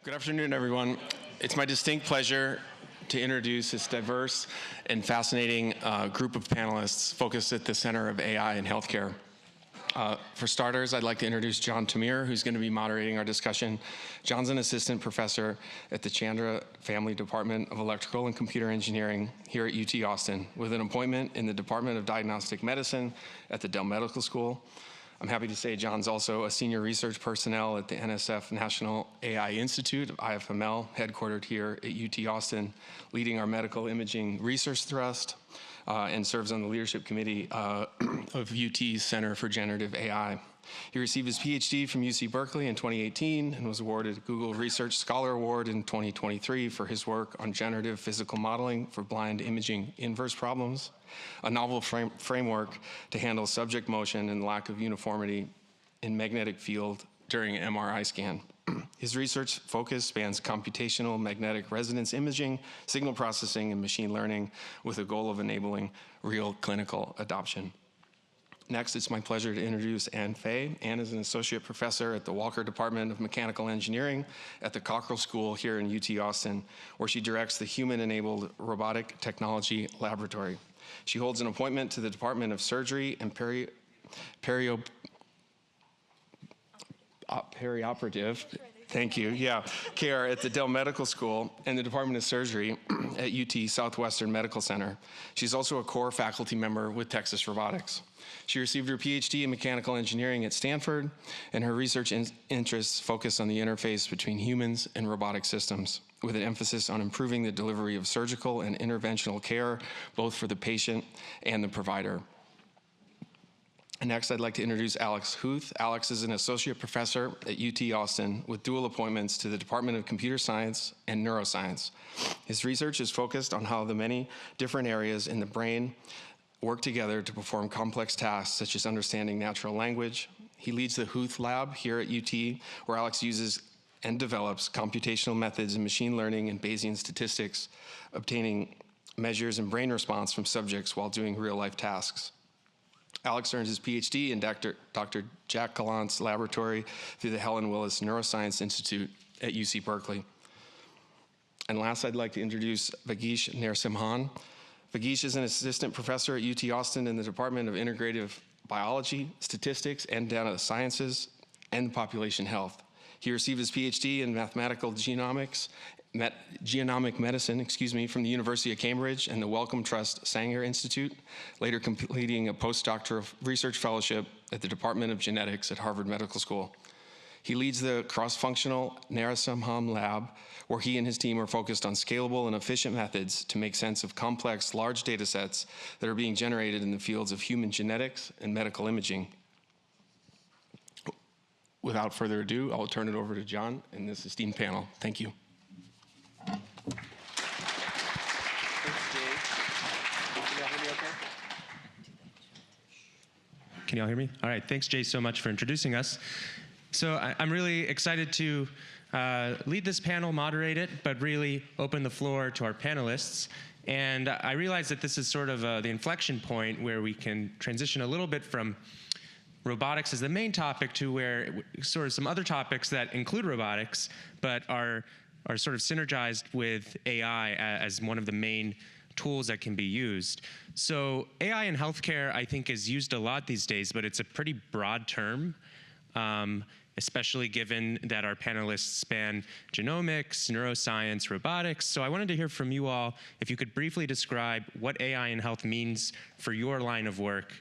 Good afternoon, everyone. It's my distinct pleasure to introduce this diverse and fascinating group of panelists focused at the center of AI in healthcare. For starters, I'd like to introduce John Tamir, who's going to be moderating our discussion. John's an assistant professor at the Chandra Family Department of Electrical and Computer Engineering here at UT Austin, with an appointment in the Department of Diagnostic Medicine at the Dell Medical School. I'm happy to say John's also a senior research personnel at the NSF National AI Institute, IFML, headquartered here at UT Austin, leading our medical imaging research thrust, and serves on the leadership committee of UT's Center for Generative AI. He received his PhD from UC Berkeley in 2018 and was awarded a Google Research Scholar Award in 2023 for his work on generative physical modeling for blind imaging inverse problems, a novel framework to handle subject motion and lack of uniformity in magnetic field during an MRI scan. His research focus spans computational magnetic resonance imaging, signal processing, and machine learning with a goal of enabling real clinical adoption. Next, it's my pleasure to introduce Anne Fay. Anne is an associate professor at the Walker Department of Mechanical Engineering at the Cockrell School here in UT Austin, where she directs the Human-Enabled Robotic Technology Laboratory. She holds an appointment to the Department of Surgery and perioperative, thank you, care at the Dell Medical School and the Department of Surgery at UT Southwestern Medical Center. She's also a core faculty member with Texas Robotics. She received her PhD in mechanical engineering at Stanford, and her research interests focus on the interface between humans and robotic systems, with an emphasis on improving the delivery of surgical and interventional care, both for the patient and the provider. And next, I'd like to introduce Alex Huth. Alex is an associate professor at UT Austin with dual appointments to the Department of Computer Science and Neuroscience. His research is focused on how the many different areas in the brain work together to perform complex tasks, such as understanding natural language. He leads the Huth lab here at UT, where Alex uses and develops computational methods in machine learning and Bayesian statistics, obtaining measures in brain response from subjects while doing real-life tasks. Alex earned his PhD in Dr. Jack Gallant's laboratory through the Helen Willis Neuroscience Institute at UC Berkeley. And last, I'd like to introduce Vagheesh Narasimhan. Vagheesh is an assistant professor at UT Austin in the Department of Integrative Biology, Statistics, and Data Sciences, and Population Health. He received his PhD in mathematical genomic medicine, from the University of Cambridge and the Wellcome Trust Sanger Institute, later completing a postdoctoral research fellowship at the Department of Genetics at Harvard Medical School. He leads the cross-functional Narasimhan lab, where he and his team are focused on scalable and efficient methods to make sense of complex, large data sets that are being generated in the fields of human genetics and medical imaging. Without further ado, I'll turn it over to John and this esteemed panel. Thank you. Thanks, Jay. Can y'all hear me okay? Can y'all hear me? All right, thanks, Jay, so much for introducing us. So I'm really excited to lead this panel, moderate it, but really open the floor to our panelists. And I realize that this is sort of the inflection point where we can transition a little bit from robotics as the main topic to where sort of some other topics that include robotics, but are sort of synergized with AI as one of the main tools that can be used. So AI in healthcare, I think, is used a lot these days, but it's a pretty broad term, especially given that our panelists span genomics, neuroscience, robotics. So I wanted to hear from you all, if you could briefly describe what AI in health means for your line of work.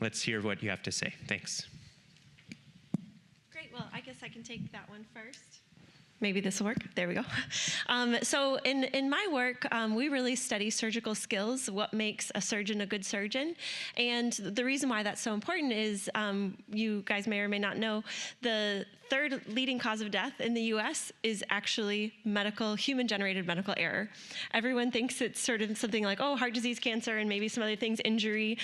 Let's hear what you have to say. Thanks. Great. Well, I guess I can take that one first. Maybe this will work. There we go. So in my work, we really study surgical skills, what makes a surgeon a good surgeon. And the reason why that's so important is you guys may or may not know, the third leading cause of death in the US is actually human-generated medical error. Everyone thinks it's sort of something like, oh, heart disease, cancer, and maybe some other things, injury,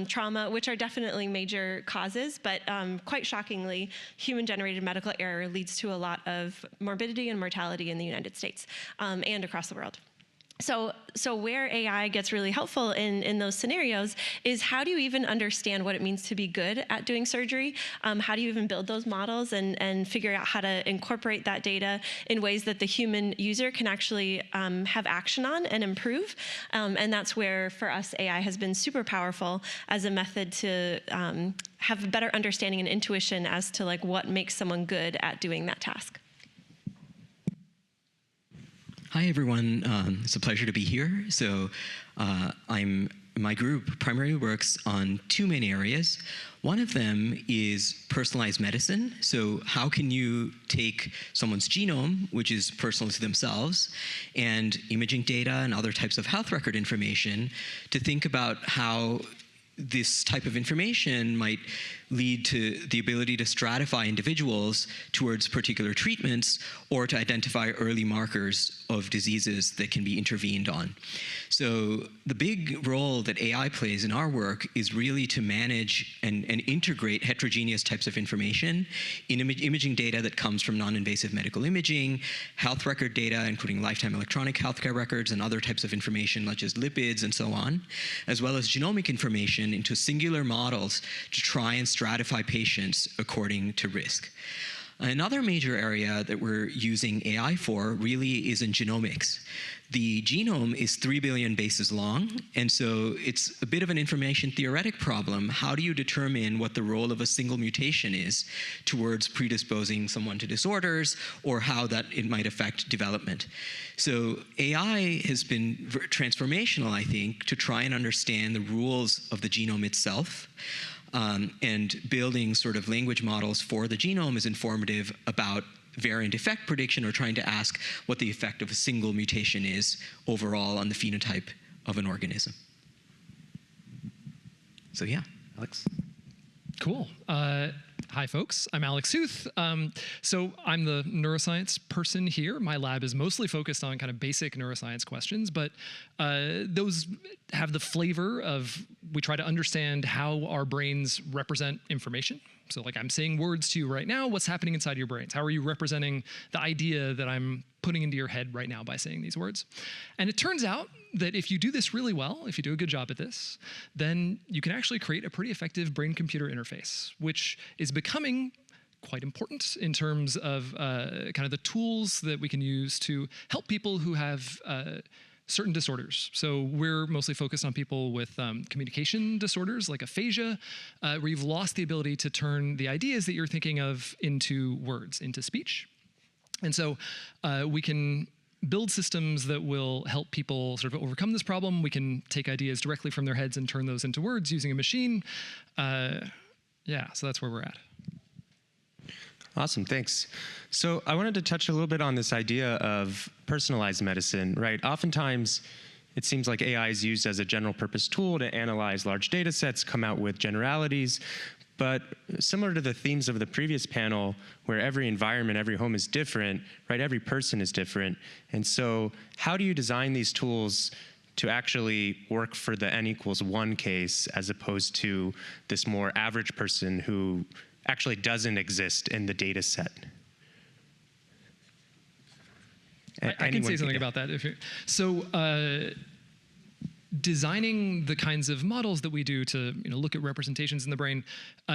trauma, which are definitely major causes, but quite shockingly, human-generated medical error leads to a lot of morbidity and mortality in the United States and across the world. So where AI gets really helpful in those scenarios is how do you even understand what it means to be good at doing surgery? How do you even build those models and figure out how to incorporate that data in ways that the human user can actually have action on and improve? And that's where, for us, AI has been super powerful as a method to have a better understanding and intuition as to like what makes someone good at doing that task. Hi, everyone. It's a pleasure to be here. So my group primarily works on two main areas. One of them is personalized medicine. So how can you take someone's genome, which is personal to themselves, and imaging data and other types of health record information to think about how this type of information might lead to the ability to stratify individuals towards particular treatments or to identify early markers of diseases that can be intervened on. So the big role that AI plays in our work is really to manage and integrate heterogeneous types of information in imaging data that comes from non-invasive medical imaging, health record data, including lifetime electronic healthcare records and other types of information such as lipids and so on, as well as genomic information into singular models to try and stratify patients according to risk. Another major area that we're using AI for really is in genomics. The genome is 3 billion bases long, and so it's a bit of an information theoretic problem. How do you determine what the role of a single mutation is towards predisposing someone to disorders, or how that it might affect development? So AI has been transformational, I think, to try and understand the rules of the genome itself. And building sort of language models for the genome is informative about variant effect prediction, or trying to ask what the effect of a single mutation is overall on the phenotype of an organism. So yeah, Alex. Cool. Hi, folks. I'm Alex Huth. So I'm the neuroscience person here. My lab is mostly focused on kind of basic neuroscience questions, but those have the flavor of we try to understand how our brains represent information. So like I'm saying words to you right now, what's happening inside your brains? How are you representing the idea that I'm putting into your head right now by saying these words? And it turns out that if you do this really well, if you do a good job at this, then you can actually create a pretty effective brain-computer interface, which is becoming quite important in terms of kind of the tools that we can use to help people who have certain disorders. So we're mostly focused on people with communication disorders like aphasia, where you've lost the ability to turn the ideas that you're thinking of into words, into speech. And so we can build systems that will help people sort of overcome this problem. We can take ideas directly from their heads and turn those into words using a machine. Yeah, so that's where we're at. Awesome, thanks. So I wanted to touch a little bit on this idea of personalized medicine, right? Oftentimes, it seems like AI is used as a general purpose tool to analyze large data sets, come out with generalities, but similar to the themes of the previous panel, where every environment, every home is different, right? Every person is different. And so how do you design these tools to actually work for the n=1 case as opposed to this more average person who actually doesn't exist in the data set? I can say something about that. Designing the kinds of models that we do to look at representations in the brain,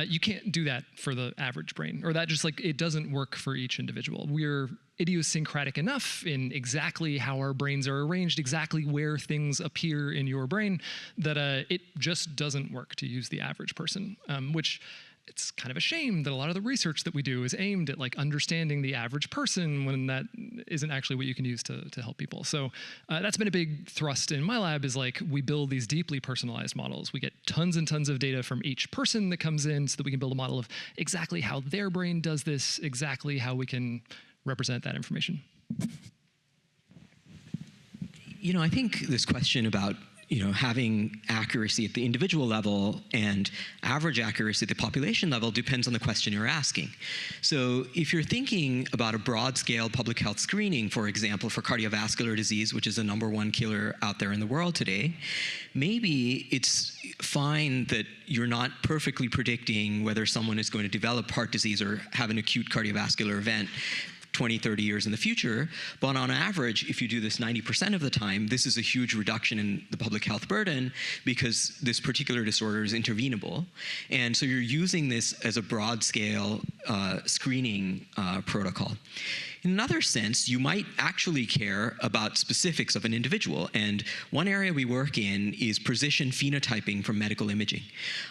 you can't do that for the average brain, or that just like it doesn't work for each individual. We're idiosyncratic enough in exactly how our brains are arranged, exactly where things appear in your brain, that it just doesn't work to use the average person, which it's kind of a shame that a lot of the research that we do is aimed at like understanding the average person when that isn't actually what you can use to help people. So that's been a big thrust in my lab, is like we build these deeply personalized models. We get tons and tons of data from each person that comes in so that we can build a model of exactly how their brain does this, exactly how we can represent that information. I think this question about having accuracy at the individual level and average accuracy at the population level depends on the question you're asking. So if you're thinking about a broad-scale public health screening, for example, for cardiovascular disease, which is the #1 killer out there in the world today, maybe it's fine that you're not perfectly predicting whether someone is going to develop heart disease or have an acute cardiovascular event 20, 30 years in the future. But on average, if you do this 90% of the time, this is a huge reduction in the public health burden because this particular disorder is intervenable. And so you're using this as a broad scale screening protocol. In another sense, you might actually care about specifics of an individual. And one area we work in is precision phenotyping from medical imaging.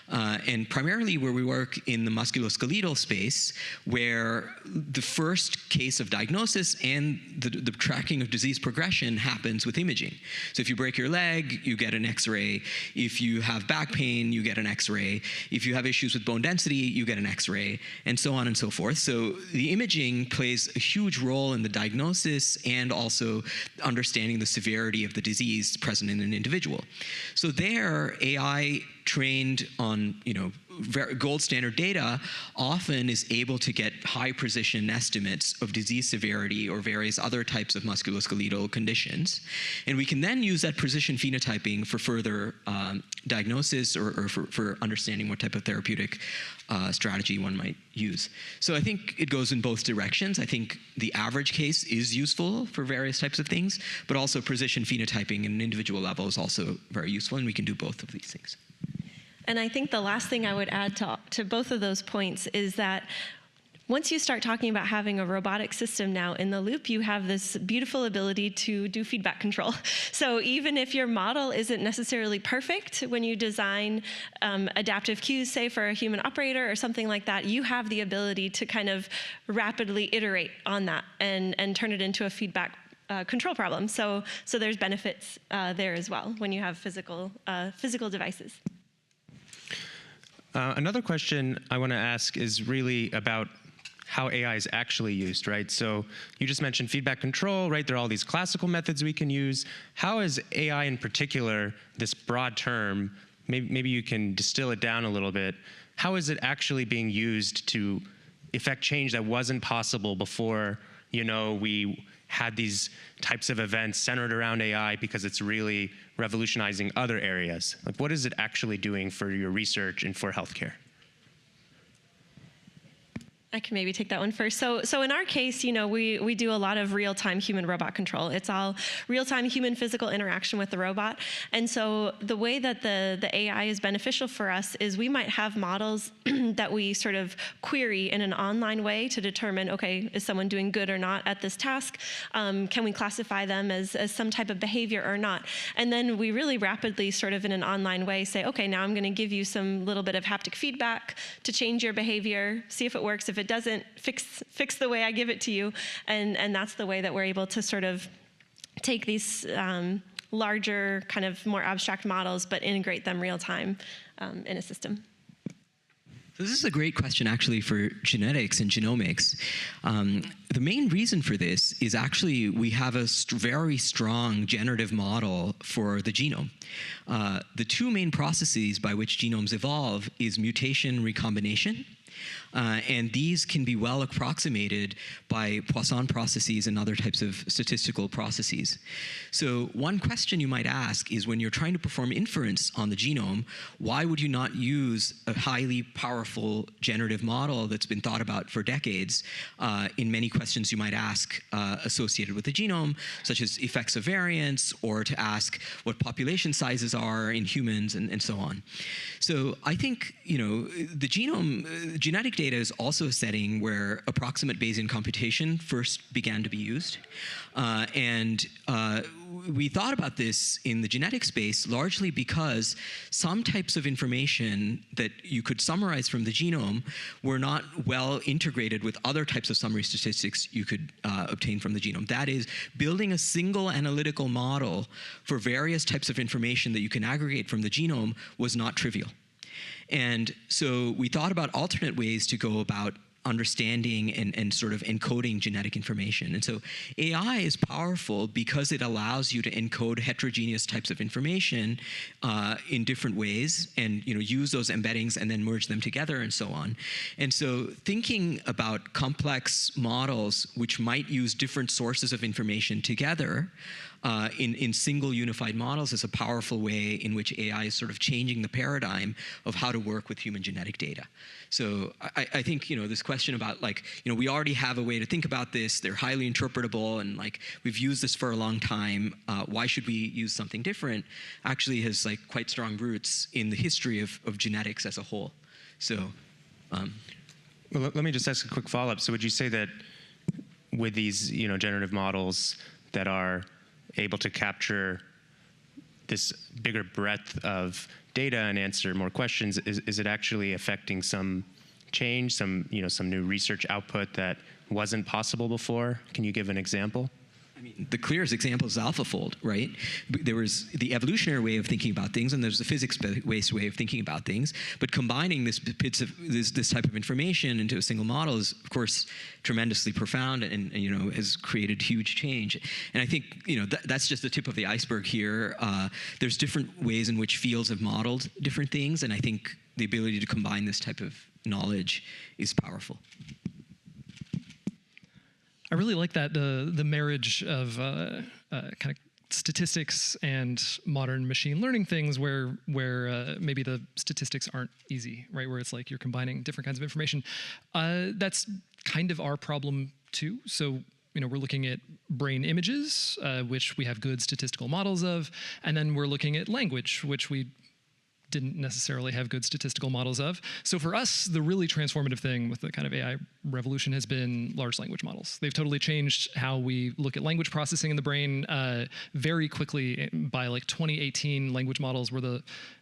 And primarily where we work in the musculoskeletal space, where the first case of diagnosis and the tracking of disease progression happens with imaging. So if you break your leg, you get an X-ray. If you have back pain, you get an X-ray. If you have issues with bone density, you get an X-ray, and so on and so forth. So the imaging plays a huge role in the diagnosis and also understanding the severity of the disease present in an individual. So there, AI trained on gold standard data often is able to get high precision estimates of disease severity or various other types of musculoskeletal conditions. And we can then use that precision phenotyping for further diagnosis or for understanding what type of therapeutic strategy one might use. So I think it goes in both directions. I think the average case is useful for various types of things, but also precision phenotyping at an individual level is also very useful, and we can do both of these things. And I think the last thing I would add to both of those points is that once you start talking about having a robotic system now in the loop, you have this beautiful ability to do feedback control. So even if your model isn't necessarily perfect when you design adaptive cues, say for a human operator or something like that, you have the ability to kind of rapidly iterate on that and turn it into a feedback control problem. So there's benefits there as well when you have physical devices. Another question I want to ask is really about how AI is actually used, right? So you just mentioned feedback control, right? There are all these classical methods we can use. How is AI in particular, this broad term, maybe you can distill it down a little bit, how is it actually being used to effect change that wasn't possible before, we had these types of events centered around AI because it's really revolutionizing other areas? Like, what is it actually doing for your research and for healthcare? I can maybe take that one first. So in our case, we do a lot of real-time human-robot control. It's all real-time human-physical interaction with the robot. And so the way that the AI is beneficial for us is we might have models that we sort of query in an online way to determine, okay, is someone doing good or not at this task? Can we classify them as some type of behavior or not? And then we really rapidly sort of in an online way say, okay, now I'm going to give you some little bit of haptic feedback to change your behavior, see if it works. If it doesn't, fix the way I give it to you. And that's the way that we're able to sort of take these larger, kind of more abstract models, but integrate them real time in a system. So this is a great question actually for genetics and genomics. The main reason for this is actually we have a very strong generative model for the genome. The two main processes by which genomes evolve is mutation recombination. And these can be well approximated by Poisson processes and other types of statistical processes. So one question you might ask is when you're trying to perform inference on the genome, why would you not use a highly powerful generative model that's been thought about for decades in many questions you might ask associated with the genome, such as effects of variants, or to ask what population sizes are in humans, and so on. So I think, the genome, genetic data is also a setting where approximate Bayesian computation first began to be used. We thought about this in the genetic space largely because some types of information that you could summarize from the genome were not well integrated with other types of summary statistics you could obtain from the genome. That is, building a single analytical model for various types of information that you can aggregate from the genome was not trivial. And so we thought about alternate ways to go about understanding and sort of encoding genetic information. And so AI is powerful because it allows you to encode heterogeneous types of information in different ways and use those embeddings and then merge them together and so on. And so thinking about complex models which might use different sources of information together in single unified models is a powerful way in which AI is sort of changing the paradigm of how to work with human genetic data. So I think, this question about like, we already have a way to think about this, they're highly interpretable, and like we've used this for a long time, why should we use something different, actually has like quite strong roots in the history of genetics as a whole. So, well, let me just ask a quick follow-up. So would you say that with these, generative models that are able to capture this bigger breadth of data and answer more questions, is it actually affecting some change, some new research output that wasn't possible before? Can you give an example? I mean, the clearest example is AlphaFold, right? There was the evolutionary way of thinking about things, and there's the physics-based way of thinking about things. But combining this type of information into a single model is, of course, tremendously profound, and has created huge change. And I think that's just the tip of the iceberg here. There's different ways in which fields have modeled different things, and I think the ability to combine this type of knowledge is powerful. I really like that the marriage of kind of statistics and modern machine learning things, where maybe the statistics aren't easy, right? Where it's like you're combining different kinds of information. That's kind of our problem too. So we're looking at brain images, which we have good statistical models of, and then we're looking at language, which we didn't necessarily have good statistical models of. So for us, the really transformative thing with the kind of AI revolution has been large language models. They've totally changed how we look at language processing in the brain. Very quickly, by like 2018, language models were the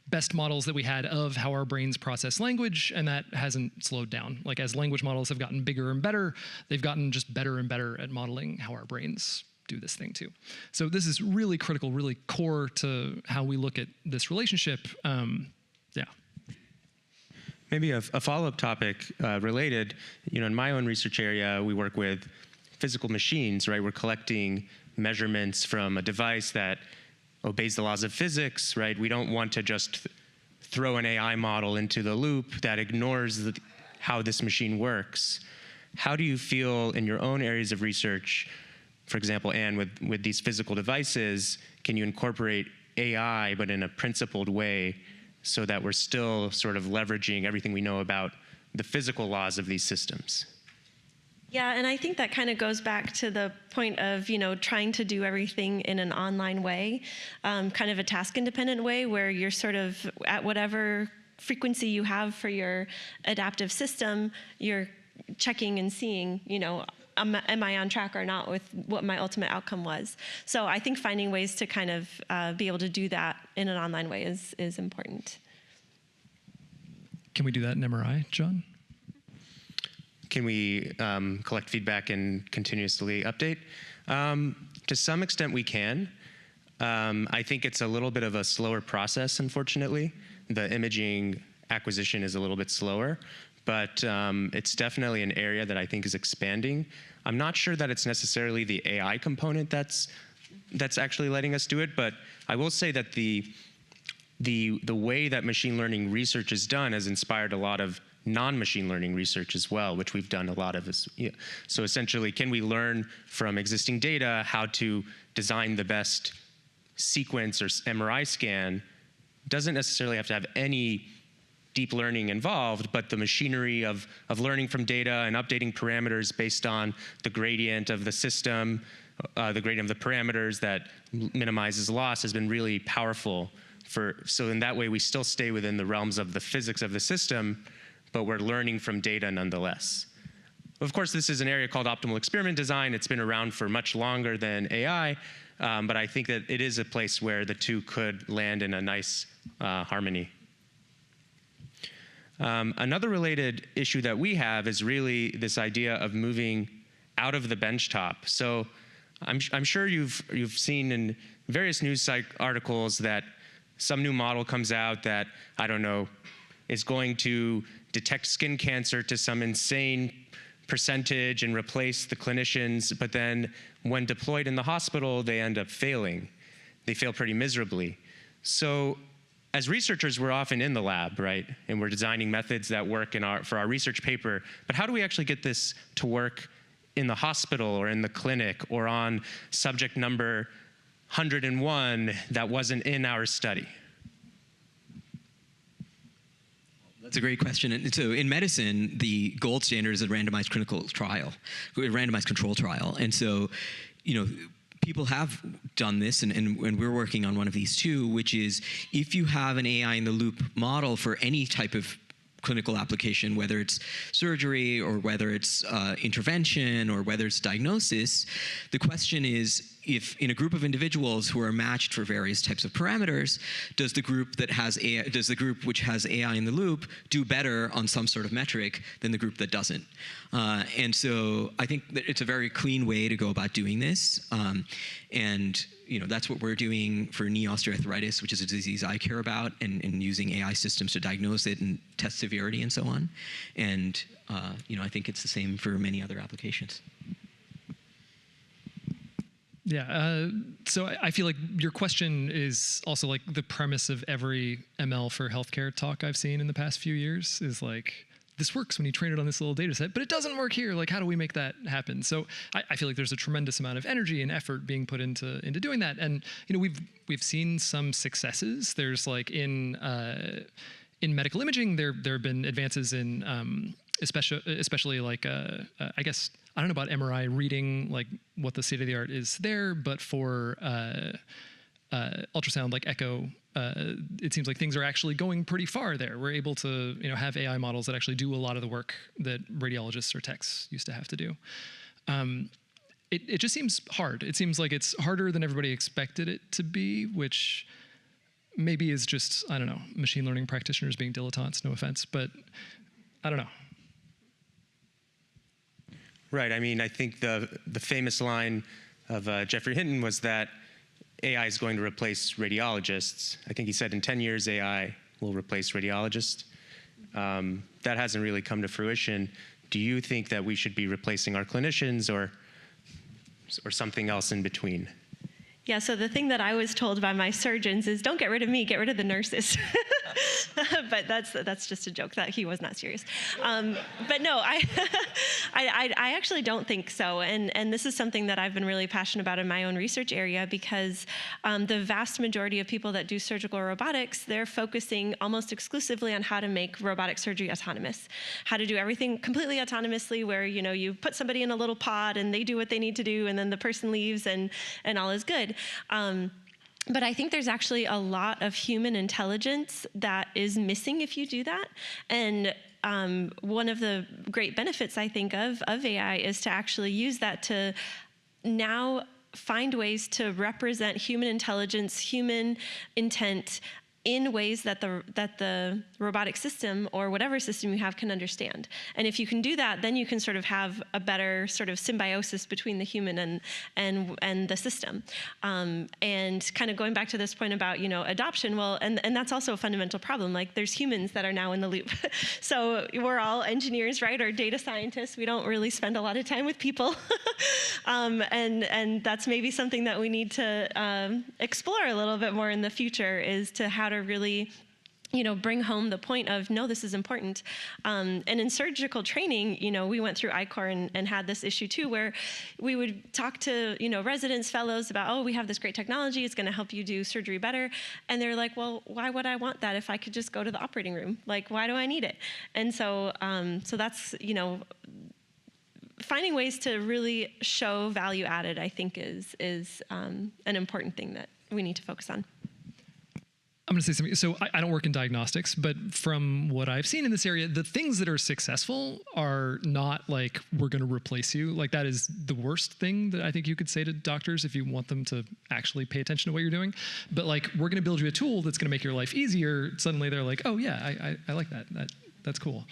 best models that we had of how our brains process language, and that hasn't slowed down. Like as language models have gotten bigger and better, they've gotten just better and better at modeling how our brains do this thing too. So this is really critical, really core to how we look at this relationship. Yeah. Maybe a follow-up topic related. In my own research area, we work with physical machines, right? We're collecting measurements from a device that obeys the laws of physics, right? We don't want to just throw an AI model into the loop that ignores how this machine works. How do you feel in your own areas of research, for example, Anne, with these physical devices, can you incorporate AI, but in a principled way, so that we're still sort of leveraging everything we know about the physical laws of these systems? Yeah, and I think that kind of goes back to the point of, trying to do everything in an online way, kind of a task-independent way, where you're sort of at whatever frequency you have for your adaptive system, you're checking and seeing, am I on track or not with what my ultimate outcome was? So I think finding ways to kind of be able to do that in an online way is important. Can we do that in MRI, John? Can we collect feedback and continuously update? To some extent, we can. I think it's a little bit of a slower process, unfortunately. The imaging acquisition is a little bit slower, but it's definitely an area that I think is expanding. I'm not sure that it's necessarily the AI component that's actually letting us do it, but I will say that the way that machine learning research is done has inspired a lot of non-machine learning research as well, which we've done a lot of. So essentially, can we learn from existing data how to design the best sequence or MRI scan? Doesn't necessarily have to have any deep learning involved, but the machinery of learning from data and updating parameters based on the gradient of the system, the gradient of the parameters that minimizes loss has been really powerful. So in that way, we still stay within the realms of the physics of the system, but we're learning from data nonetheless. Of course, this is an area called optimal experiment design. It's been around for much longer than AI, but I think that it is a place where the two could land in a nice harmony. Another related issue that we have is really this idea of moving out of the benchtop. So I'm sure you've seen in various news articles that some new model comes out that, I don't know, is going to detect skin cancer to some insane percentage and replace the clinicians, but then when deployed in the hospital, they end up failing. They fail pretty miserably. So as researchers, we're often in the lab, right? And we're designing methods that work for our research paper, but how do we actually get this to work in the hospital or in the clinic or on subject number 101 that wasn't in our study? That's a great question. And so in medicine, the gold standard is a randomized control trial. And so, people have done this, and we're working on one of these too, which is if you have an AI in the loop model for any type of clinical application, whether it's surgery or whether it's intervention or whether it's diagnosis, the question is, if in a group of individuals who are matched for various types of parameters, does the group which has AI in the loop do better on some sort of metric than the group that doesn't? And so I think that it's a very clean way to go about doing this. And that's what we're doing for knee osteoarthritis, which is a disease I care about, and using AI systems to diagnose it and test severity and so on. And I think it's the same for many other applications. Yeah, so I feel like your question is also like the premise of every ML for healthcare talk I've seen in the past few years is like, this works when you train it on this little data set, but it doesn't work here. Like, how do we make that happen? So I feel like there's a tremendous amount of energy and effort being put into doing that. And we've seen some successes. There's like in medical imaging, there have been advances in especially like I guess I don't know about MRI reading like what the state of the art is there, but for ultrasound like echo, it seems like things are actually going pretty far there. We're able to have AI models that actually do a lot of the work that radiologists or techs used to have to do. It just seems hard. It seems like it's harder than everybody expected it to be, which maybe is just, I don't know, machine learning practitioners being dilettantes, no offense, but I don't know. Right. I mean, I think the famous line of Geoffrey Hinton was that AI is going to replace radiologists. I think he said in 10 years, AI will replace radiologists. That hasn't really come to fruition. Do you think that we should be replacing our clinicians or something else in between? Yeah, so the thing that I was told by my surgeons is, don't get rid of me, get rid of the nurses. But that's just a joke. That he was not serious. But no, I actually don't think so. And this is something that I've been really passionate about in my own research area, because the vast majority of people that do surgical robotics, they're focusing almost exclusively on how to make robotic surgery autonomous, how to do everything completely autonomously, where you put somebody in a little pod and they do what they need to do, and then the person leaves and all is good. But I think there's actually a lot of human intelligence that is missing if you do that. And one of the great benefits, I think, of AI is to actually use that to now find ways to represent human intelligence, human intent, in ways that the robotic system or whatever system you have can understand. And if you can do that, then you can sort of have a better sort of symbiosis between the human and the system. And kind of going back to this point about adoption, well, and that's also a fundamental problem. Like, there's humans that are now in the loop. So we're all engineers, right, or data scientists. We don't really spend a lot of time with people. And that's maybe something that we need to explore a little bit more in the future, is to how to really bring home the point of, no, this is important. And in surgical training, we went through ICOR and had this issue too, where we would talk to, residents, fellows about, oh, we have this great technology, it's gonna help you do surgery better. And they're like, well, why would I want that if I could just go to the operating room? Like, why do I need it? And so, so that's, finding ways to really show value added, I think is an important thing that we need to focus on. I'm going to say something. So I don't work in diagnostics, but from what I've seen in this area, the things that are successful are not like, we're going to replace you. Like, that is the worst thing that I think you could say to doctors if you want them to actually pay attention to what you're doing. But like, we're going to build you a tool that's going to make your life easier. Suddenly they're like, oh yeah, I like that. That's cool.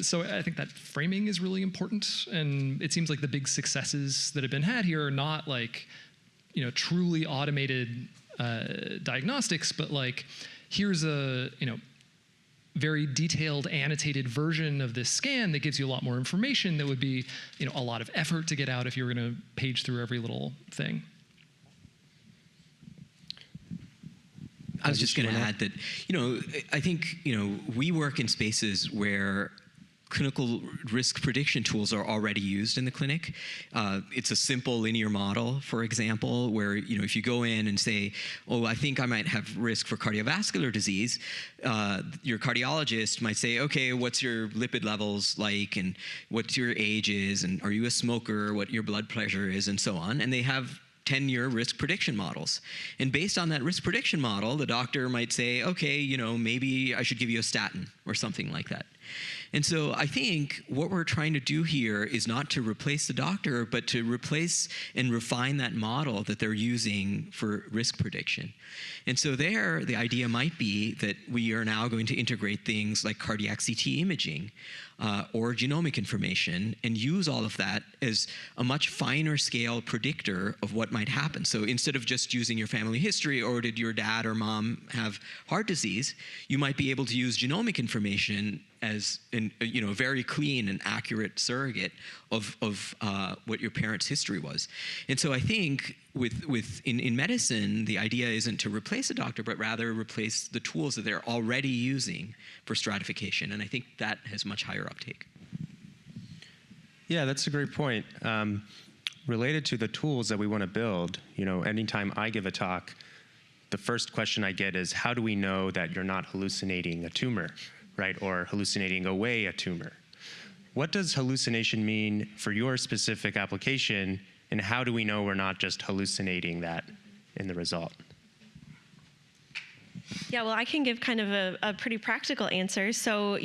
So I think that framing is really important. And it seems like the big successes that have been had here are not like, truly automated diagnostics, but like, here's a very detailed annotated version of this scan that gives you a lot more information that would be a lot of effort to get out if you were going to page through every little thing. I was just going to add that I think we work in spaces where clinical risk prediction tools are already used in the clinic. It's a simple linear model, for example, where if you go in and say, oh, I think I might have risk for cardiovascular disease, your cardiologist might say, okay, what's your lipid levels like, and what your age is, and are you a smoker, what your blood pressure is, and so on. And they have 10-year risk prediction models. And based on that risk prediction model, the doctor might say, okay, maybe I should give you a statin or something like that. And so I think what we're trying to do here is not to replace the doctor, but to replace and refine that model that they're using for risk prediction. And so there, the idea might be that we are now going to integrate things like cardiac CT imaging or genomic information and use all of that as a much finer scale predictor of what might happen. So instead of just using your family history, or did your dad or mom have heart disease, you might be able to use genomic information as a very clean and accurate surrogate of what your parents' history was. And so I think in medicine, the idea isn't to replace a doctor, but rather replace the tools that they're already using for stratification. And I think that has much higher uptake. Yeah, that's a great point. Related to the tools that we want to build, anytime I give a talk, the first question I get is, how do we know that you're not hallucinating a tumor, right? Or hallucinating away a tumor? What does hallucination mean for your specific application, and how do we know we're not just hallucinating that in the result? Yeah, well, I can give kind of a pretty practical answer. So,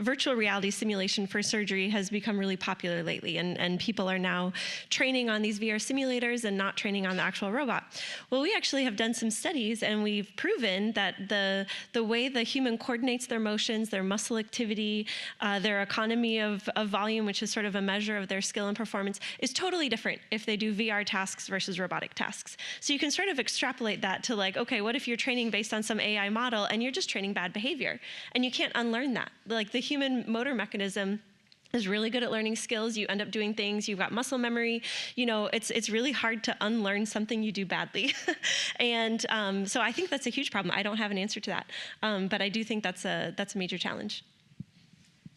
virtual reality simulation for surgery has become really popular lately, and people are now training on these VR simulators and not training on the actual robot. Well, we actually have done some studies, and we've proven that the way the human coordinates their motions, their muscle activity, their economy of volume, which is sort of a measure of their skill and performance, is totally different if they do VR tasks versus robotic tasks. So you can sort of extrapolate that to okay, what if you're training based on some AI model and you're just training bad behavior, and you can't unlearn that? The human motor mechanism is really good at learning skills. You end up doing things. You've got muscle memory. It's really hard to unlearn something you do badly. And so I think that's a huge problem. I don't have an answer to that, but I do think that's a major challenge.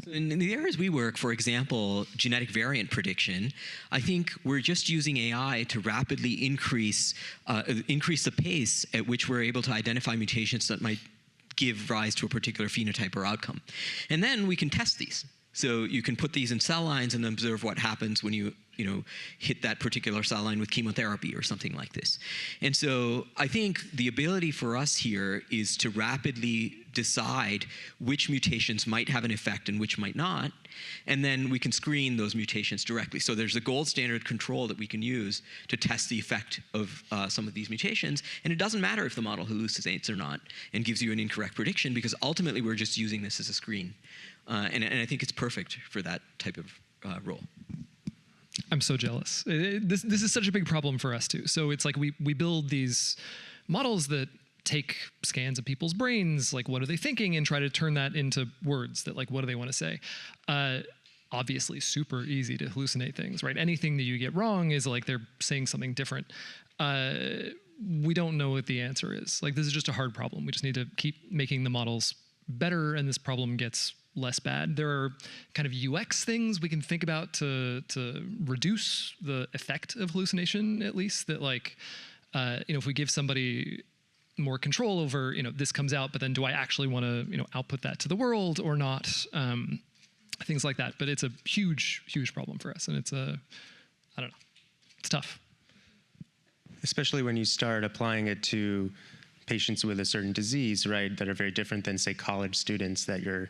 So in the areas we work, for example, genetic variant prediction, I think we're just using AI to rapidly increase the pace at which we're able to identify mutations that might give rise to a particular phenotype or outcome. And then we can test these. So you can put these in cell lines and observe what happens when you hit that particular cell line with chemotherapy or something like this. And so I think the ability for us here is to rapidly decide which mutations might have an effect and which might not, and then we can screen those mutations directly. So there's a gold standard control that we can use to test the effect of some of these mutations, and it doesn't matter if the model hallucinates or not and gives you an incorrect prediction, because ultimately we're just using this as a screen. And I think it's perfect for that type of role. I'm so jealous. This is such a big problem for us too. So it's like we build these models that take scans of people's brains, like what are they thinking, and try to turn that into words that what do they want to say. Obviously super easy to hallucinate things, right? Anything that you get wrong is they're saying something different. We don't know what the answer is. This is just a hard problem. We just need to keep making the models better, and this problem gets less bad. There are kind of UX things we can think about to reduce the effect of hallucination, at least, that if we give somebody more control over, this comes out, but then do I actually want to, output that to the world or not? Things like that. But it's a huge, huge problem for us. And it's I don't know, it's tough. Especially when you start applying it to patients with a certain disease, right, that are very different than, say, college students that you're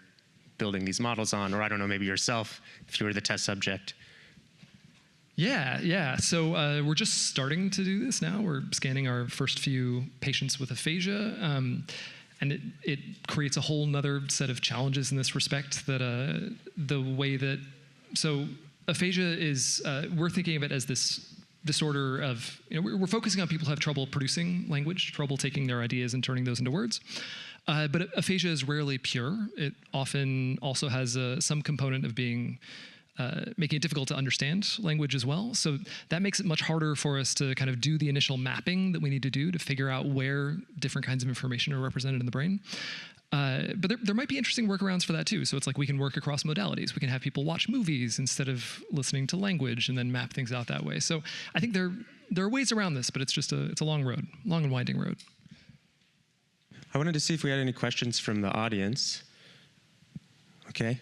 building these models on, or I don't know, maybe yourself, if you were the test subject. Yeah. So we're just starting to do this now. We're scanning our first few patients with aphasia, and it creates a whole nother set of challenges in this respect. That the way that aphasia is, we're thinking of it as this disorder of, we're focusing on people who have trouble producing language, trouble taking their ideas and turning those into words. But aphasia is rarely pure. It often also has some component of being making it difficult to understand language as well. So that makes it much harder for us to kind of do the initial mapping that we need to do to figure out where different kinds of information are represented in the brain. But there might be interesting workarounds for that too. So it's like we can work across modalities. We can have people watch movies instead of listening to language and then map things out that way. So I think there are ways around this, but it's a long road, long and winding road. I wanted to see if we had any questions from the audience. Okay.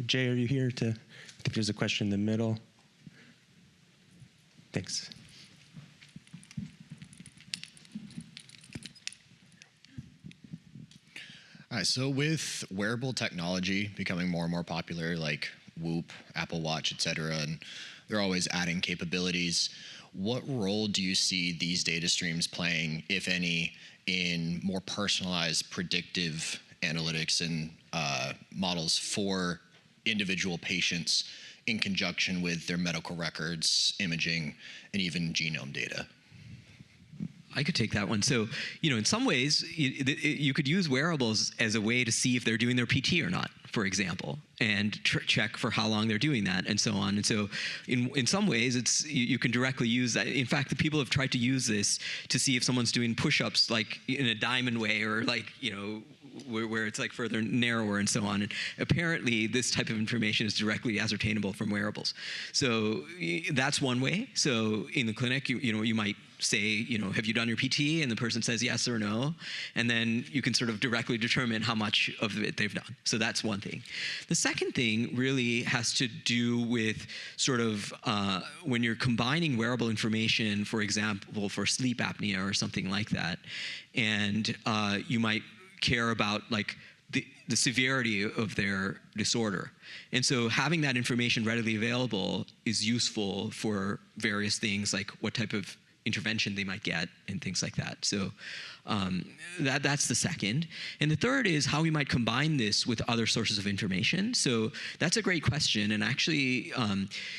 Jay, are you here to, I think there's a question in the middle. Thanks. All right, so with wearable technology becoming more and more popular, like Whoop, Apple Watch, et cetera, and they're always adding capabilities, what role do you see these data streams playing, if any, in more personalized predictive analytics and models for individual patients in conjunction with their medical records, imaging, and even genome data? I could take that one. So, in some ways, you could use wearables as a way to see if they're doing their PT or not, for example, and check for how long they're doing that, and so on. And so, in some ways, you can directly use that. In fact, the people have tried to use this to see if someone's doing push-ups like in a diamond way, or like where it's like further narrower and so on. And apparently, this type of information is directly ascertainable from wearables. So that's one way. So in the clinic, you might say, have you done your PT? And the person says yes or no. And then you can sort of directly determine how much of it they've done. So that's one thing. The second thing really has to do with sort of when you're combining wearable information, for example, for sleep apnea or something like that, and you might care about like the severity of their disorder. And so having that information readily available is useful for various things, like what type of intervention they might get and things like that. So that's the second. And the third is how we might combine this with other sources of information. So that's a great question. And actually,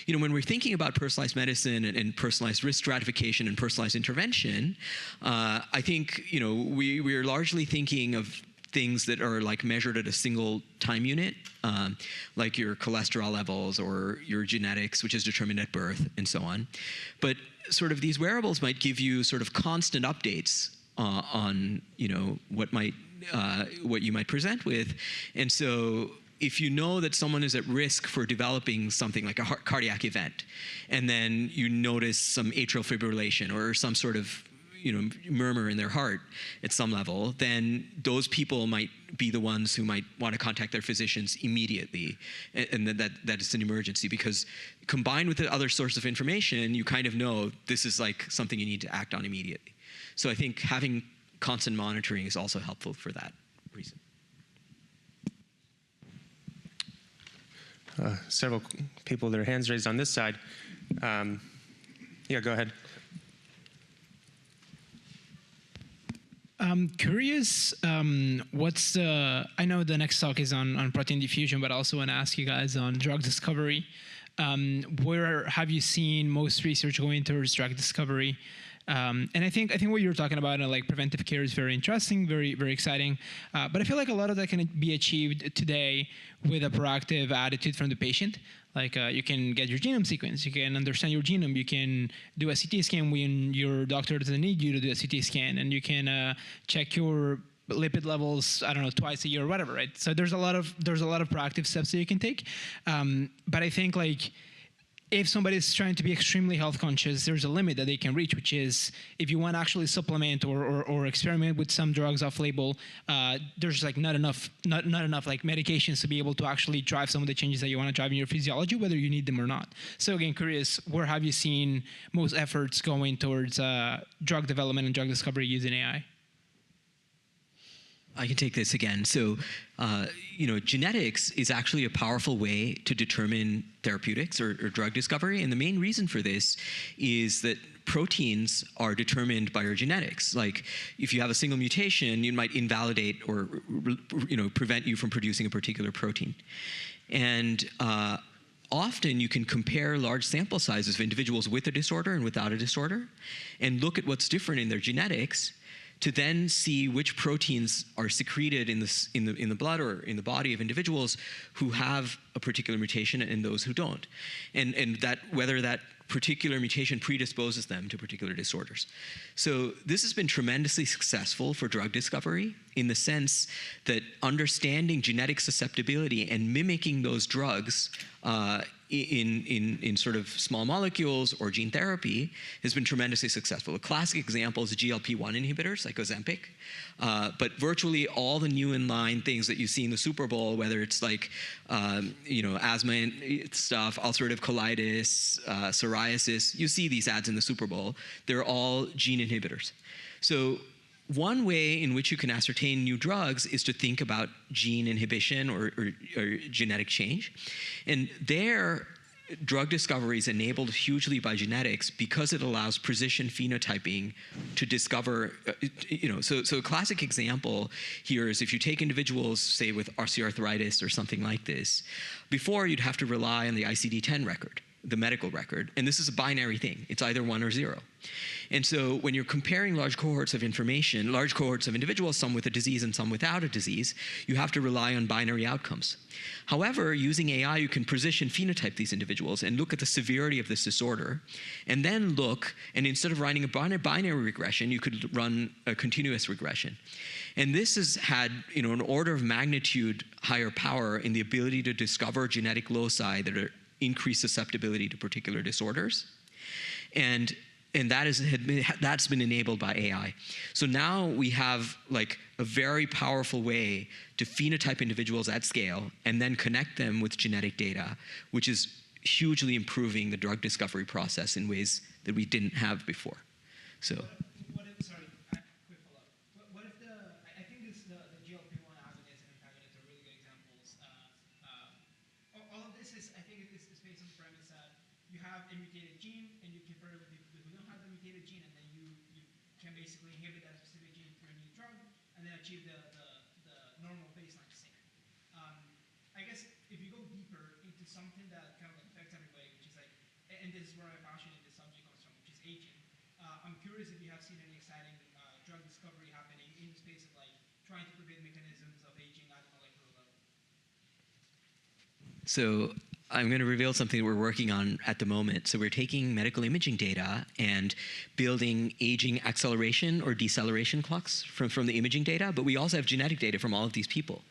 when we're thinking about personalized medicine and personalized risk stratification and personalized intervention, I think, we are largely thinking of things that are like measured at a single time unit, like your cholesterol levels or your genetics, which is determined at birth, and so on. But sort of these wearables might give you sort of constant updates on what you might present with. And so if you know that someone is at risk for developing something like a cardiac event, and then you notice some atrial fibrillation or some sort of murmur in their heart at some level, then those people might be the ones who might want to contact their physicians immediately, and that it's an emergency, because combined with the other source of information, you kind of know this is like something you need to act on immediately. So I think having constant monitoring is also helpful for that reason. Several people, their hands raised on this side. Yeah, go ahead. I'm curious, I know the next talk is on protein diffusion, but I also want to ask you guys on drug discovery. Where have you seen most research going towards drug discovery? And I think what you're talking about, like preventive care, is very interesting, very, very exciting. But I feel like a lot of that can be achieved today with a proactive attitude from the patient. Like you can get your genome sequence, you can understand your genome, you can do a CT scan when your doctor doesn't need you to do a CT scan, and you can check your lipid levels, I don't know, twice a year or whatever, right? So there's a lot of proactive steps that you can take. But I think like if somebody is trying to be extremely health conscious, there's a limit that they can reach, which is if you want to actually supplement or experiment with some drugs off label, there's like not enough like medications to be able to actually drive some of the changes that you want to drive in your physiology, whether you need them or not. So again, curious, where have you seen most efforts going towards drug development and drug discovery using AI? I can take this again. So, genetics is actually a powerful way to determine therapeutics or drug discovery. And the main reason for this is that proteins are determined by your genetics. Like, if you have a single mutation, you might invalidate or, prevent you from producing a particular protein. And often you can compare large sample sizes of individuals with a disorder and without a disorder and look at what's different in their genetics to then see which proteins are secreted in the blood or in the body of individuals who have a particular mutation and those who don't, and that whether that particular mutation predisposes them to particular disorders. So this has been tremendously successful for drug discovery in the sense that understanding genetic susceptibility and mimicking those drugs in sort of small molecules or gene therapy has been tremendously successful. A classic example is GLP-1 inhibitors like Ozempic, but virtually all the new in line things that you see in the Super Bowl, whether it's like asthma and stuff, ulcerative colitis, psoriasis, you see these ads in the Super Bowl. They're all gene inhibitors. So one way in which you can ascertain new drugs is to think about gene inhibition or genetic change. And there, drug discovery is enabled hugely by genetics because it allows precision phenotyping to discover, so a classic example here is if you take individuals, say with osteoarthritis or something like this, before you'd have to rely on the ICD-10 record, the medical record, and this is a binary thing. It's either 1 or 0. And so when you're comparing large cohorts of information, large cohorts of individuals, some with a disease and some without a disease, you have to rely on binary outcomes. However, using AI, you can precision phenotype these individuals and look at the severity of this disorder, and then look, and instead of running a binary regression, you could run a continuous regression. And this has had an order of magnitude higher power in the ability to discover genetic loci that are increased susceptibility to particular disorders. And that's been enabled by AI. So now we have like a very powerful way to phenotype individuals at scale and then connect them with genetic data, which is hugely improving the drug discovery process in ways that we didn't have before. So. Sorry, quick follow-up. What if I think the GLP-1 agonists and antagonists are really good examples. All of this is, I think it is based on the premise that you have a mutated gene and you compare it with people who don't have the mutated gene, and then you can basically inhibit that specific gene through a new drug and then achieve the normal baseline state. I guess if you go deeper into something that kind of affects everybody, which is like, and this is where my passion in this subject comes from, which is aging. I'm curious if you have seen any exciting drug discovery happening in the space of like trying to prevent mechanisms of aging at the molecular level. So I'm going to reveal something that we're working on at the moment. So we're taking medical imaging data and building aging acceleration or deceleration clocks from the imaging data, but we also have genetic data from all of these people.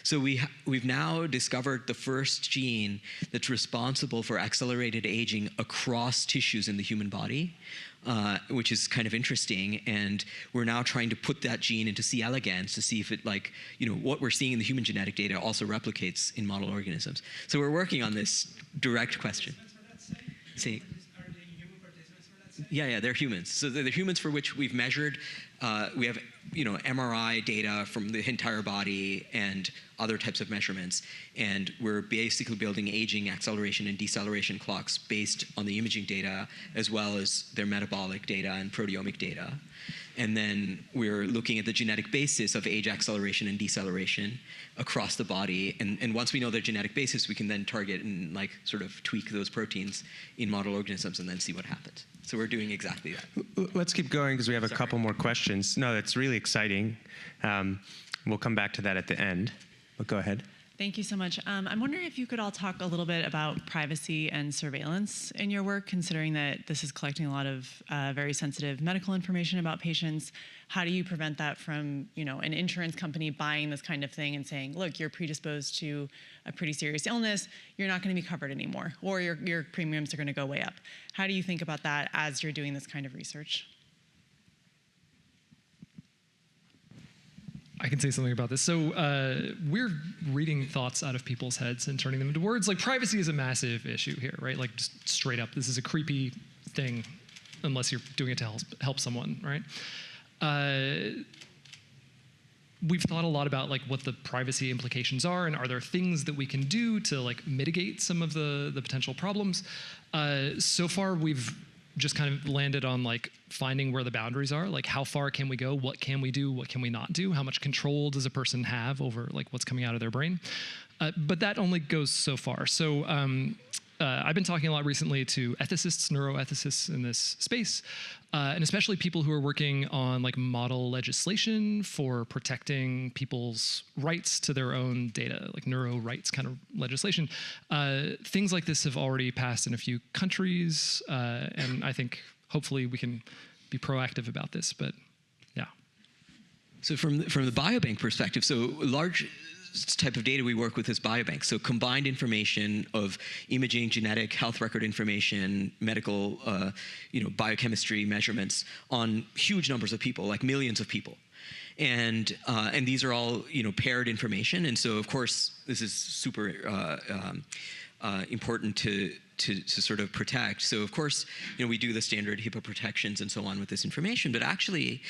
So we've now discovered the first gene that's responsible for accelerated aging across tissues in the human body, which is kind of interesting. And we're now trying to put that gene into C. elegans to see if it, what we're seeing in the human genetic data also replicates in model organisms. So we're working on this direct question. See. Yeah, they're humans. So they're humans for which we've measured. We have, MRI data from the entire body and other types of measurements. And we're basically building aging acceleration and deceleration clocks based on the imaging data, as well as their metabolic data and proteomic data. And then we're looking at the genetic basis of age acceleration and deceleration across the body. And once we know their genetic basis, we can then target and sort of tweak those proteins in model organisms and then see what happens. So we're doing exactly that. Let's keep going because we have a couple more questions. No, that's really exciting. We'll come back to that at the end. But go ahead. Thank you so much. I'm wondering if you could all talk a little bit about privacy and surveillance in your work, considering that this is collecting a lot of very sensitive medical information about patients. How do you prevent that from, an insurance company buying this kind of thing and saying, look, you're predisposed to a pretty serious illness, you're not going to be covered anymore, or your premiums are going to go way up. How do you think about that as you're doing this kind of research? I can say something about this. So we're reading thoughts out of people's heads and turning them into words. Like, privacy is a massive issue here, right? Like, just straight up, this is a creepy thing unless you're doing it to help someone, right? We've thought a lot about what the privacy implications are, and are there things that we can do to mitigate some of the potential problems. So far, we've just kind of landed on finding where the boundaries are, how far can we go, what can we do, what can we not do, how much control does a person have over what's coming out of their brain. But that only goes so far. So I've been talking a lot recently to ethicists, neuroethicists in this space, and especially people who are working on like model legislation for protecting people's rights to their own data, like neuro rights kind of legislation. Things like this have already passed in a few countries, and I think hopefully we can be proactive about this, but yeah. So from the biobank perspective, so large type of data we work with is biobanks. So combined information of imaging, genetic, health record information, medical, biochemistry measurements on huge numbers of people, like millions of people. And these are all paired information. And so of course this is super important to sort of protect. So of course we do the standard HIPAA protections and so on with this information. But actually,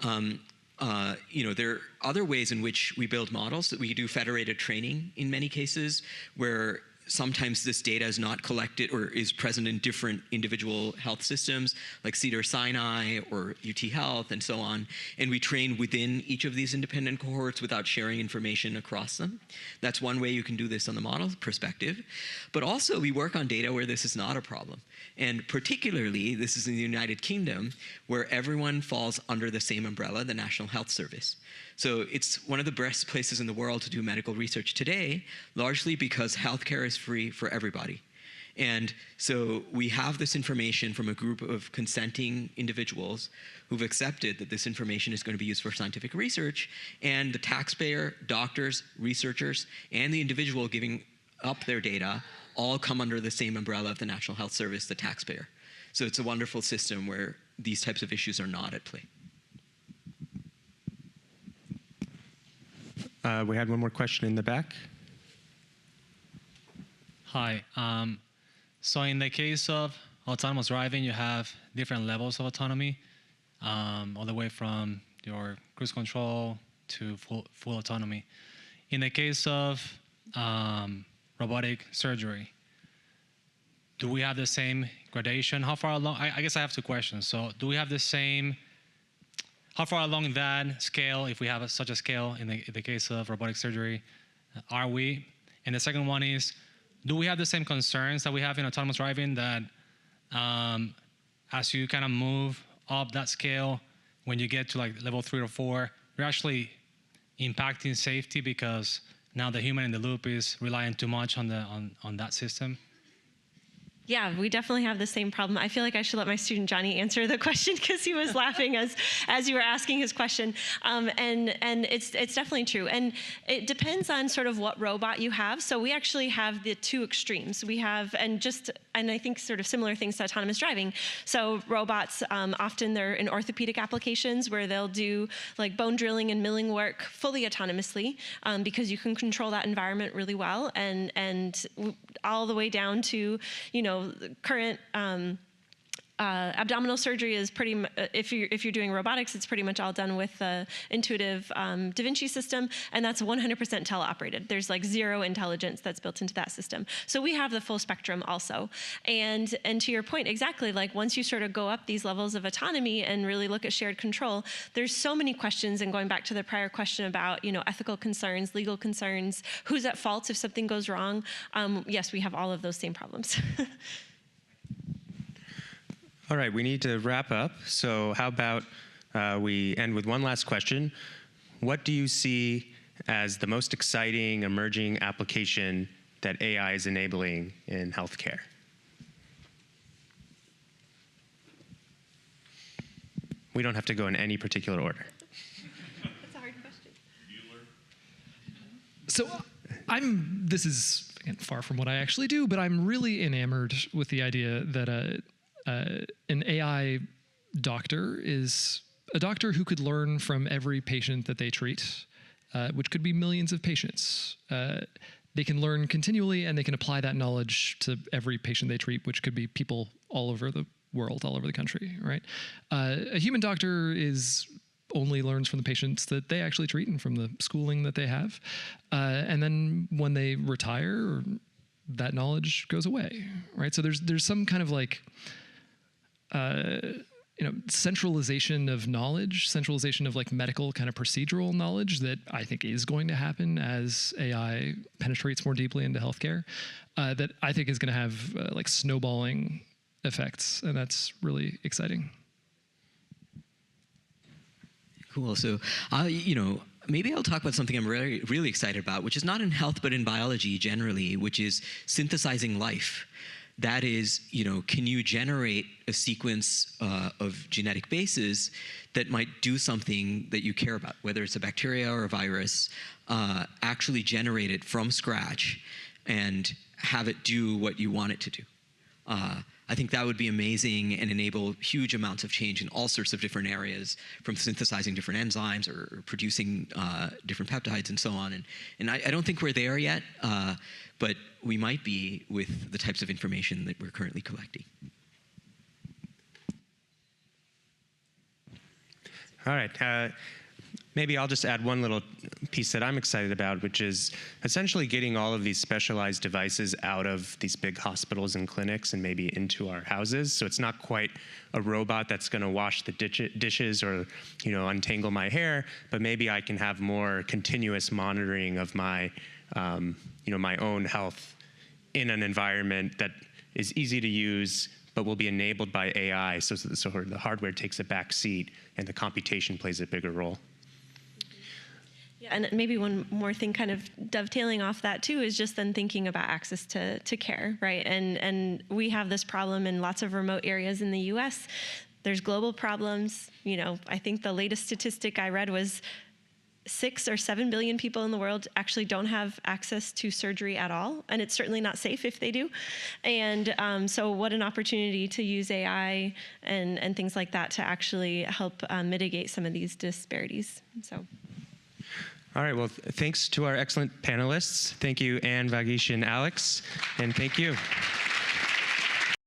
there are other ways in which we build models. That we do federated training in many cases, where sometimes this data is not collected or is present in different individual health systems, like Cedars-Sinai or UT Health and so on. And we train within each of these independent cohorts without sharing information across them. That's one way you can do this on the model perspective. But also we work on data where this is not a problem. And particularly, this is in the United Kingdom, where everyone falls under the same umbrella, the National Health Service. So it's one of the best places in the world to do medical research today, largely because healthcare is free for everybody. And so we have this information from a group of consenting individuals who've accepted that this information is going to be used for scientific research, and the taxpayer, doctors, researchers, and the individual giving up their data all come under the same umbrella of the National Health Service, the taxpayer. So it's a wonderful system where these types of issues are not at play. We had one more question in the back. Hi. So in the case of autonomous driving, you have different levels of autonomy, all the way from your cruise control to full autonomy. In the case of robotic surgery, do we have the same gradation? How far along? I guess I have two questions. So do we have the same, how far along that scale, if we have such a scale in the case of robotic surgery, are we? And the second one is, do we have the same concerns that we have in autonomous driving, that as you kind of move up that scale, when you get to like level 3 or 4, you're actually impacting safety because now the human in the loop is relying too much on that system? Yeah, we definitely have the same problem. I feel like I should let my student Johnny answer the question because he was laughing as you were asking his question. And it's definitely true. And it depends on sort of what robot you have. So we actually have the two extremes. We have, and I think sort of similar things to autonomous driving. So robots, often they're in orthopedic applications where they'll do like bone drilling and milling work fully autonomously because you can control that environment really well, and all the way down to, current abdominal surgery is pretty. If you're doing robotics, it's pretty much all done with the intuitive Da Vinci system, and that's 100% teleoperated. There's like zero intelligence that's built into that system. So we have the full spectrum also. And to your point, exactly, like once you sort of go up these levels of autonomy and really look at shared control, there's so many questions. And going back to the prior question about ethical concerns, legal concerns, who's at fault if something goes wrong. Yes, we have all of those same problems. All right, we need to wrap up. So how about we end with one last question. What do you see as the most exciting emerging application that AI is enabling in healthcare? We don't have to go in any particular order. That's a hard question. So this is again, far from what I actually do, but I'm really enamored with the idea that an AI doctor is a doctor who could learn from every patient that they treat, which could be millions of patients. They can learn continually, and they can apply that knowledge to every patient they treat, which could be people all over the world, all over the country, right? A human doctor only learns from the patients that they actually treat and from the schooling that they have. And then when they retire, that knowledge goes away, right? So there's some kind of like centralization of knowledge, centralization of like medical kind of procedural knowledge that I think is going to happen as AI penetrates more deeply into healthcare, that I think is going to have like snowballing effects, and that's really exciting. Cool. So, maybe I'll talk about something I'm really, really excited about, which is not in health, but in biology generally, which is synthesizing life. That is, can you generate a sequence of genetic bases that might do something that you care about, whether it's a bacteria or a virus, actually generate it from scratch and have it do what you want it to do. I think that would be amazing and enable huge amounts of change in all sorts of different areas, from synthesizing different enzymes or producing different peptides and so on. And I don't think we're there yet, but we might be with the types of information that we're currently collecting. All right. Maybe I'll just add one little piece that I'm excited about, which is essentially getting all of these specialized devices out of these big hospitals and clinics and maybe into our houses. So it's not quite a robot that's going to wash the dishes or, untangle my hair, but maybe I can have more continuous monitoring of my, my own health in an environment that is easy to use, but will be enabled by AI, so the hardware takes a back seat and the computation plays a bigger role. Yeah, and maybe one more thing kind of dovetailing off that too is just then thinking about access to care, right? And we have this problem in lots of remote areas in the US. There's global problems. I think the latest statistic I read was 6 or 7 billion people in the world actually don't have access to surgery at all, and it's certainly not safe if they do. And so what an opportunity to use AI and things like that to actually help mitigate some of these disparities. So. All right, well, thanks to our excellent panelists. Thank you, Anne, Vagheesh, and Alex, and thank you.